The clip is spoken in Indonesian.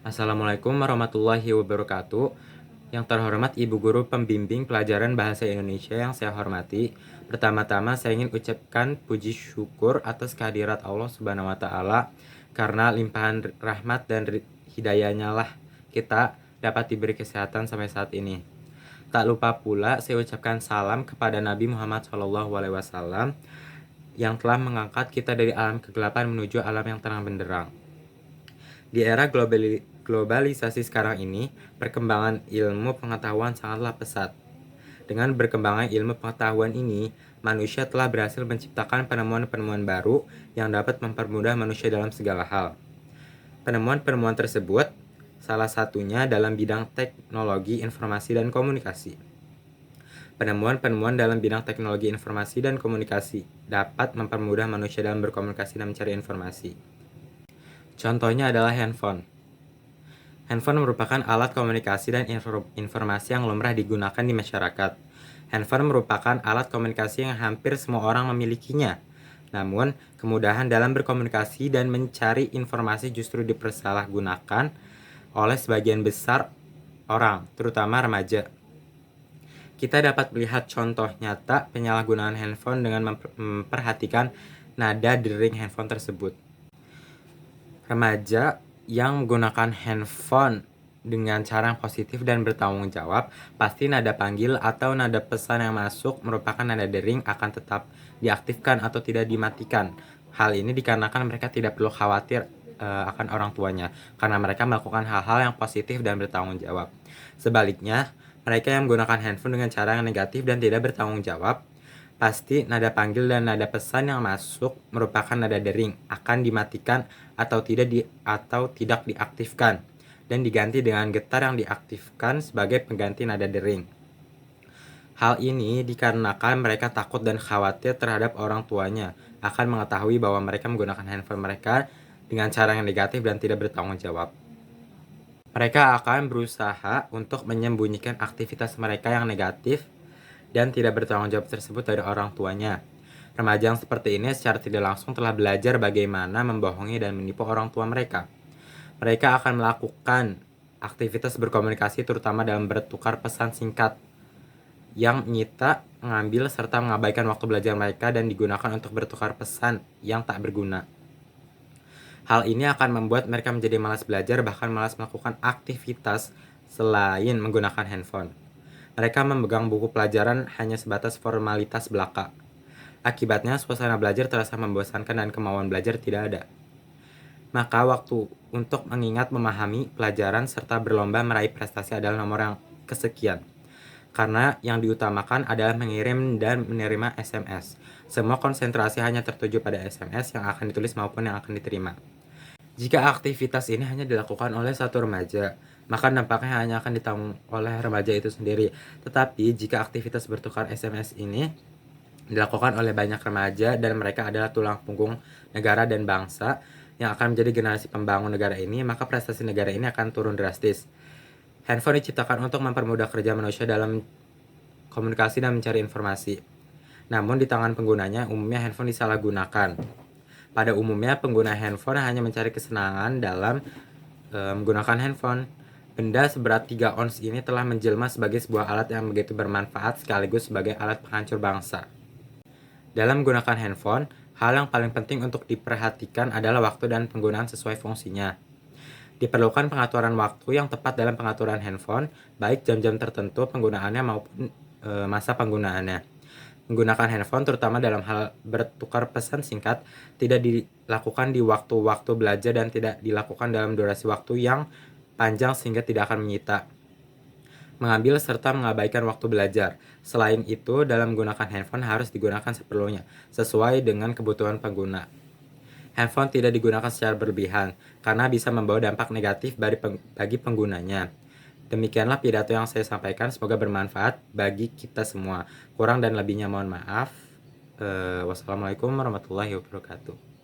Assalamualaikum warahmatullahi wabarakatuh. Yang terhormat Ibu Guru Pembimbing Pelajaran Bahasa Indonesia yang saya hormati, pertama-tama saya ingin ucapkan puji syukur atas kehadirat Allah Subhanahu wa taala karena limpahan rahmat dan hidayahnya lah kita dapat diberi kesehatan sampai saat ini. Tak lupa pula saya ucapkan salam kepada Nabi Muhammad SAW yang telah mengangkat kita dari alam kegelapan menuju alam yang terang benderang. Di era globalisasi sekarang ini, perkembangan ilmu pengetahuan sangatlah pesat. Dengan berkembangnya ilmu pengetahuan ini, manusia telah berhasil menciptakan penemuan-penemuan baru yang dapat mempermudah manusia dalam segala hal. Penemuan-penemuan tersebut salah satunya dalam bidang teknologi informasi dan komunikasi. Penemuan-penemuan dalam bidang teknologi informasi dan komunikasi dapat mempermudah manusia dalam berkomunikasi dan mencari informasi. Contohnya adalah handphone. Handphone merupakan alat komunikasi dan informasi yang lumrah digunakan di masyarakat. Handphone merupakan alat komunikasi yang hampir semua orang memilikinya. Namun, kemudahan dalam berkomunikasi dan mencari informasi justru dipersalahgunakan oleh sebagian besar orang, terutama remaja. Kita dapat melihat contoh nyata penyalahgunaan handphone dengan memperhatikan nada dering handphone tersebut. Remaja yang menggunakan handphone dengan cara yang positif dan bertanggung jawab, pasti nada panggil atau nada pesan yang masuk merupakan nada dering akan tetap diaktifkan atau tidak dimatikan. Hal ini dikarenakan mereka tidak perlu khawatir akan orang tuanya, karena mereka melakukan hal-hal yang positif dan bertanggung jawab. Sebaliknya, mereka yang menggunakan handphone dengan cara yang negatif dan tidak bertanggung jawab, pasti nada panggil dan nada pesan yang masuk merupakan nada dering, akan dimatikan atau tidak diaktifkan dan diganti dengan getar yang diaktifkan sebagai pengganti nada dering. Hal ini dikarenakan mereka takut dan khawatir terhadap orang tuanya akan mengetahui bahwa mereka menggunakan handphone mereka dengan cara yang negatif dan tidak bertanggung jawab. Mereka akan berusaha untuk menyembunyikan aktivitas mereka yang negatif dan tidak bertanggung jawab tersebut dari orang tuanya. Remaja yang seperti ini secara tidak langsung telah belajar bagaimana membohongi dan menipu orang tua mereka. Mereka akan melakukan aktivitas berkomunikasi terutama dalam bertukar pesan singkat yang menyita, mengambil, serta mengabaikan waktu belajar mereka dan digunakan untuk bertukar pesan yang tak berguna. Hal ini akan membuat mereka menjadi malas belajar, bahkan malas melakukan aktivitas selain menggunakan handphone. Mereka memegang buku pelajaran hanya sebatas formalitas belaka. Akibatnya, suasana belajar terasa membosankan dan kemauan belajar tidak ada. Maka waktu untuk mengingat, memahami pelajaran, serta berlomba meraih prestasi adalah nomor yang kesekian. Karena yang diutamakan adalah mengirim dan menerima SMS. Semua konsentrasi hanya tertuju pada SMS yang akan ditulis maupun yang akan diterima. Jika aktivitas ini hanya dilakukan oleh satu remaja, maka dampaknya hanya akan ditanggung oleh remaja itu sendiri. Tetapi jika aktivitas bertukar SMS ini dilakukan oleh banyak remaja dan mereka adalah tulang punggung negara dan bangsa yang akan menjadi generasi pembangun negara ini, maka prestasi negara ini akan turun drastis. Handphone diciptakan untuk mempermudah kerja manusia dalam komunikasi dan mencari informasi. Namun di tangan penggunanya, umumnya handphone disalahgunakan. Pada umumnya, pengguna handphone hanya mencari kesenangan dalam menggunakan handphone. Benda seberat 3 ons ini telah menjelma sebagai sebuah alat yang begitu bermanfaat sekaligus sebagai alat penghancur bangsa. Dalam menggunakan handphone, hal yang paling penting untuk diperhatikan adalah waktu dan penggunaan sesuai fungsinya. Diperlukan pengaturan waktu yang tepat dalam pengaturan handphone, baik jam-jam tertentu penggunaannya maupun masa penggunaannya. Menggunakan handphone terutama dalam hal bertukar pesan singkat tidak dilakukan di waktu-waktu belajar dan tidak dilakukan dalam durasi waktu yang panjang sehingga tidak akan menyita, mengambil, serta mengabaikan waktu belajar. Selain itu, dalam menggunakan handphone harus digunakan seperlunya, sesuai dengan kebutuhan pengguna. Handphone tidak digunakan secara berlebihan, karena bisa membawa dampak negatif bagi penggunanya. Demikianlah pidato yang saya sampaikan, semoga bermanfaat bagi kita semua. Kurang dan lebihnya mohon maaf. Wassalamualaikum warahmatullahi wabarakatuh.